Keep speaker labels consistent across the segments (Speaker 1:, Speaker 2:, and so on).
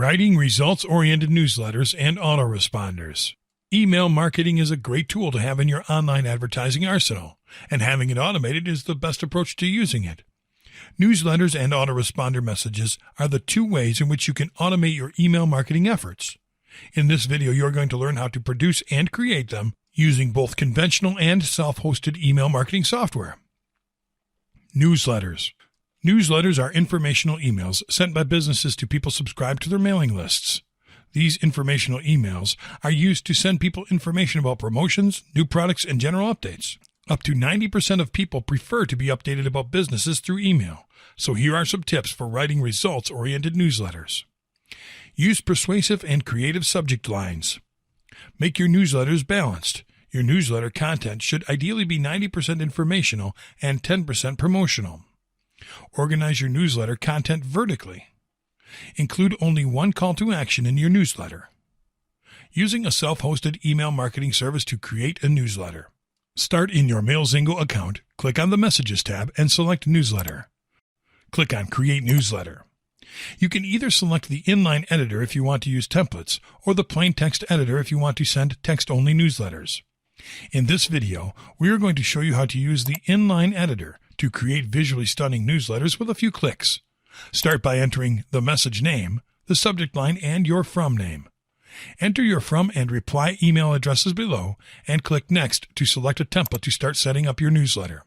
Speaker 1: Writing results-oriented newsletters and autoresponders. Email marketing is a great tool to have in your online advertising arsenal, and having it automated is the best approach to using it. Newsletters and autoresponder messages are the two ways in which you can automate your email marketing efforts. In this video, you're going to learn how to produce and create them using both conventional and self-hosted email marketing software. Newsletters. Newsletters are informational emails sent by businesses to people subscribed to their mailing lists. These informational emails are used to send people information about promotions, new products, and general updates. Up to 90% of people prefer to be updated about businesses through email, so here are some tips for writing results-oriented newsletters. Use persuasive and creative subject lines. Make your newsletters balanced. Your newsletter content should ideally be 90% informational and 10% promotional. Organize your newsletter content vertically. Include only one call to action in your newsletter. Using a self-hosted email marketing service to create a newsletter. Start in your MailZingo account, click on the Messages tab, and select Newsletter. Click on Create Newsletter. You can either select the inline editor if you want to use templates, or the plain text editor if you want to send text-only newsletters. In this video, we are going to show you how to use the inline editor to create visually stunning newsletters with a few clicks. Start by entering the message name, the subject line, and your from name. Enter your from and reply email addresses below, and click Next to select a template to start setting up your newsletter.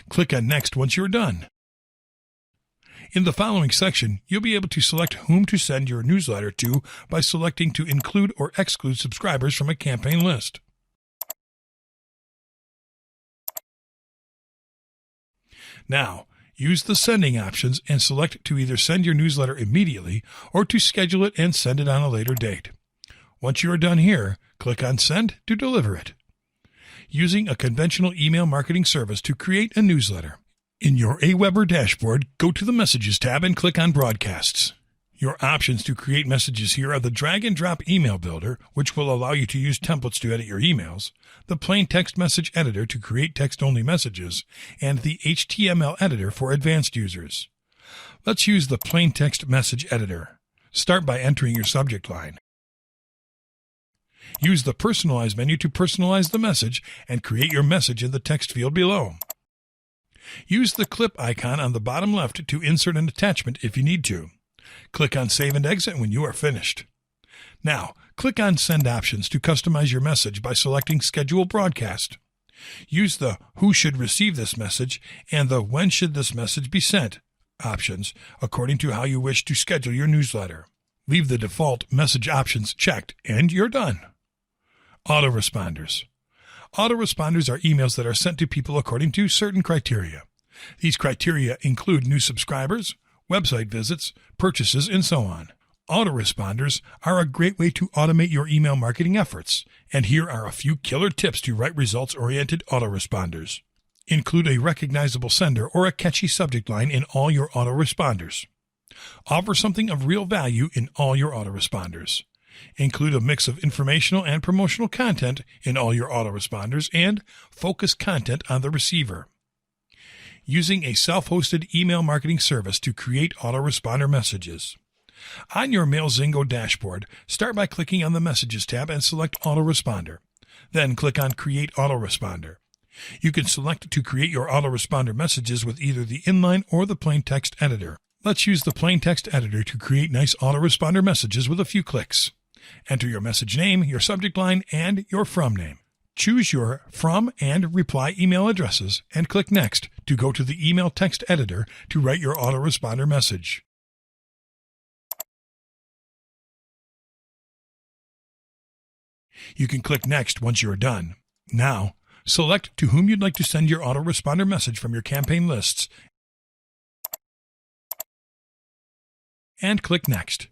Speaker 1: Click on Next once you're done. In the following section, you'll be able to select whom to send your newsletter to by selecting to include or exclude subscribers from a campaign list. Now, use the sending options and select to either send your newsletter immediately or to schedule it and send it on a later date. Once you are done here, click on Send to deliver it. Using a conventional email marketing service to create a newsletter. In your Aweber dashboard, go to the Messages tab and click on Broadcasts. Your options to create messages here are the drag-and-drop email builder, which will allow you to use templates to edit your emails, the plain text message editor to create text-only messages, and the HTML editor for advanced users. Let's use the plain text message editor. Start by entering your subject line. Use the Personalize menu to personalize the message and create your message in the text field below. Use the clip icon on the bottom left to insert an attachment if you need to. Click on Save and Exit when you are finished. Now, click on Send options to customize your message by selecting Schedule Broadcast. Use the Who should receive this message and the When should this message be sent options according to how you wish to schedule your newsletter. Leave the default message options checked and you're done. Autoresponders. Autoresponders are emails that are sent to people according to certain criteria. These criteria include new subscribers, website visits, purchases, and so on. Autoresponders are a great way to automate your email marketing efforts, and here are a few killer tips to write results-oriented autoresponders. Include a recognizable sender or a catchy subject line in all your autoresponders. Offer something of real value in all your autoresponders. Include a mix of informational and promotional content in all your autoresponders and focus content on the receiver. Using a self-hosted email marketing service to create autoresponder messages. On your MailZingo dashboard, start by clicking on the Messages tab and select Autoresponder. Then click on Create Autoresponder. You can select to create your autoresponder messages with either the inline or the plain text editor. Let's use the plain text editor to create nice autoresponder messages with a few clicks. Enter your message name, your subject line, and your from name. Choose your from and reply email addresses and click Next to go to the email text editor to write your autoresponder message. You can click Next once you are done. Now, select to whom you'd like to send your autoresponder message from your campaign lists and click Next.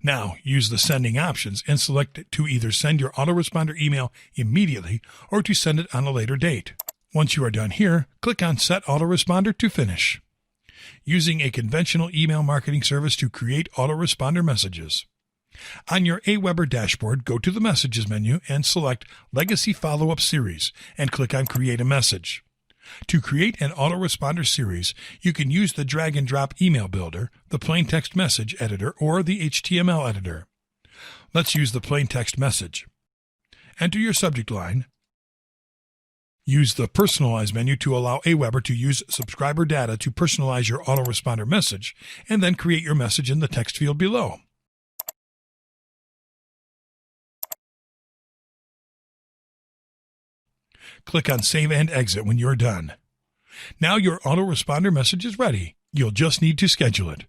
Speaker 1: Now, use the sending options and select to either send your autoresponder email immediately or to send it on a later date. Once you are done here, click on Set Autoresponder to finish. Using a conventional email marketing service to create autoresponder messages. On your Aweber dashboard, go to the Messages menu and select Legacy Follow-up Series and click on Create a Message. To create an autoresponder series, you can use the drag and drop email builder, the plain text message editor, or the HTML editor. Let's use the plain text message. Enter your subject line. Use the Personalize menu to allow Aweber to use subscriber data to personalize your autoresponder message, and then create your message in the text field below. Click on Save and Exit when you're done. Now your autoresponder message is ready. You'll just need to schedule it.